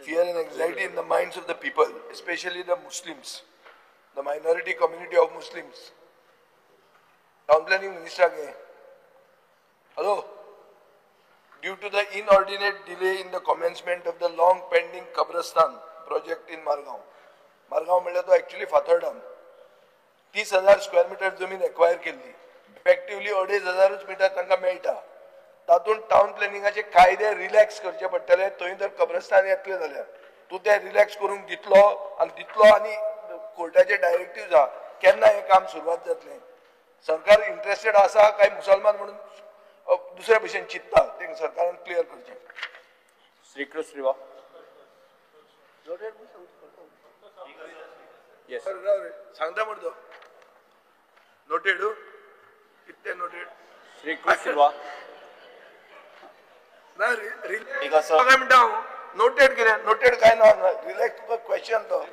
fear and anxiety in the minds of the people, especially the Muslims, the minority community of Muslims. Town planning minister again. Hello. Due to the inordinate delay in the commencement of the long pending Kabristan project in Margaon. Margaon म्हणजे तो actually फातर्डाम 30,000 square metre जमीन acquire केली. Effectively 2,500 metre तांकां मेळटा. तातूंत town प्लॅनिंगाचे कायदे relax करचे पडटले. थंय जर कब्रस्तान येतले जाल्यार तूं ते रिलॅक्स करूंक दितलो आनी कोर्टाचे डायरेक्टिव्ह आहा केन्ना हे काम सुरवात जातलें. सरकार इंटरेस्टेड आसा काय मुसलमान म्हणून दुसऱ्या भशेन चित्ता ते सरकारान क्लियर करचें. श्रीकृष्ण श्रीवा सांगता म्हणतो नोटेड कितले नोटेड श्रीकृष्ण श्रीवा ना काय म्हणटा हांव नोटेड कितें नोटेड काय ना रिलॅक्स तुका क्वेश्चन तो